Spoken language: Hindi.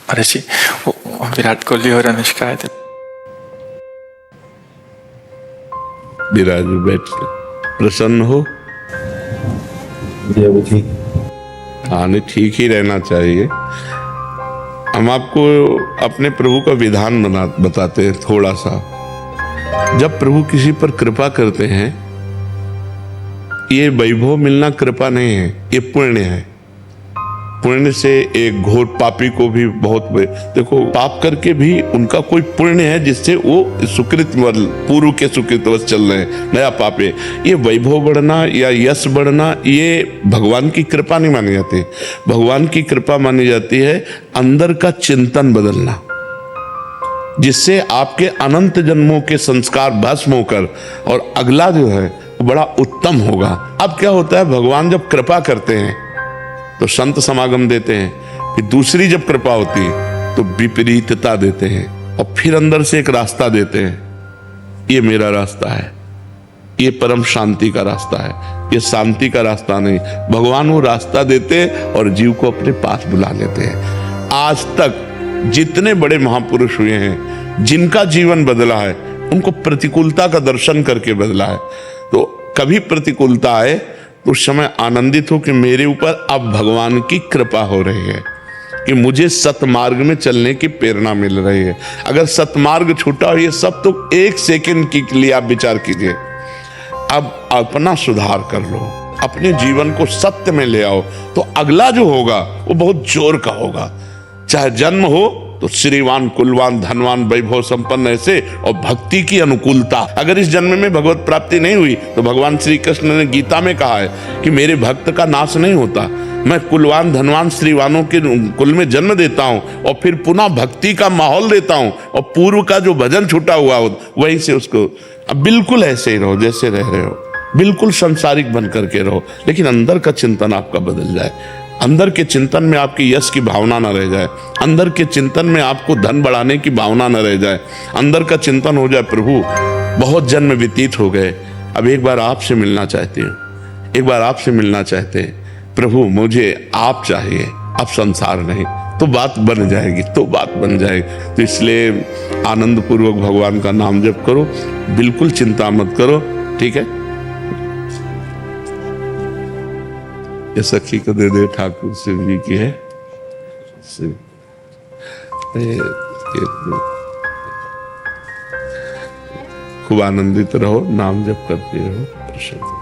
महाराज विराट कोहली और अनुष्का आए थे। विराज बैठ प्रसन्न हो। हाँ नहीं, ठीक ही रहना चाहिए। हम आपको अपने प्रभु का विधान बताते हैं थोड़ा सा। जब प्रभु किसी पर कृपा करते हैं, ये वैभव मिलना कृपा नहीं है, ये पुण्य है। पुण्य से एक घोर पापी को भी बहुत, देखो पाप करके भी उनका कोई पुण्य है जिससे वो सुकृत पूर्व के सुकृतवश चल रहे हैं, नया पाप है। ये वैभव बढ़ना या यश बढ़ना ये भगवान की कृपा नहीं मानी जाती। भगवान की कृपा मानी जाती है अंदर का चिंतन बदलना, जिससे आपके अनंत जन्मों के संस्कार भस्म होकर और अगला जो है वो बड़ा उत्तम होगा। अब क्या होता है, भगवान जब कृपा करते हैं तो संत समागम देते हैं, फिर दूसरी जब कृपा होती है तो विपरीतता देते हैं, और फिर अंदर से एक रास्ता देते हैं। ये मेरा रास्ता है, ये परम शांति का रास्ता है, ये शांति का रास्ता नहीं। भगवान वो रास्ता देते हैं और जीव को अपने पास बुला लेते हैं। आज तक जितने बड़े महापुरुष हुए हैं, जिनका जीवन बदला है, उनको प्रतिकूलता का दर्शन करके बदला है। तो कभी प्रतिकूलता आए तो उस समय आनंदित हो कि मेरे ऊपर अब भगवान की कृपा हो रही है, कि मुझे सतमार्ग में चलने की प्रेरणा मिल रही है। अगर सतमार्ग छूटा हो, ये सब तो एक सेकंड के लिए आप विचार कीजिए। अब अपना सुधार कर लो, अपने जीवन को सत्य में ले आओ, तो अगला जो होगा वो बहुत जोर का होगा। चाहे जन्म हो तो श्रीवान, कुलवान, धनवान, वैभव संपन्न ऐसे, और भक्ति की अनुकूलता। अगर इस जन्म में भगवत प्राप्ति नहीं हुई तो भगवान श्री कृष्ण ने गीता में कहा है कि मेरे भक्त का नाश नहीं होता। मैं कुलवान, धनवान, श्रीवानों के कुल में जन्म देता हूं और फिर पुनः भक्ति का माहौल देता हूं, और पूर्व का जो भजन छूटा हुआ हो वहीं से उसको। अब बिल्कुल ऐसे ही रहो जैसे रह रहे हो, बिल्कुल संसारिक बन करके रहो, लेकिन अंदर का चिंतन आपका बदल जाए। अंदर के चिंतन में आपकी यश की भावना न रह जाए, अंदर के चिंतन में आपको धन बढ़ाने की भावना न रह जाए, अंदर का चिंतन हो जाए प्रभु बहुत जन्म व्यतीत हो गए, अब एक बार आपसे मिलना चाहते हैं, एक बार आपसे मिलना चाहते हैं प्रभु, मुझे आप चाहिए, अब संसार नहीं। तो बात बन जाएगी, तो बात बन जाएगी। तो इसलिए आनंद पूर्वक भगवान का नाम जप करो, बिल्कुल चिंता मत करो, ठीक है। ये सखी को दे दे, ठाकुर शिव जी की है। खूब आनंदित रहो, नाम जप करते रहो।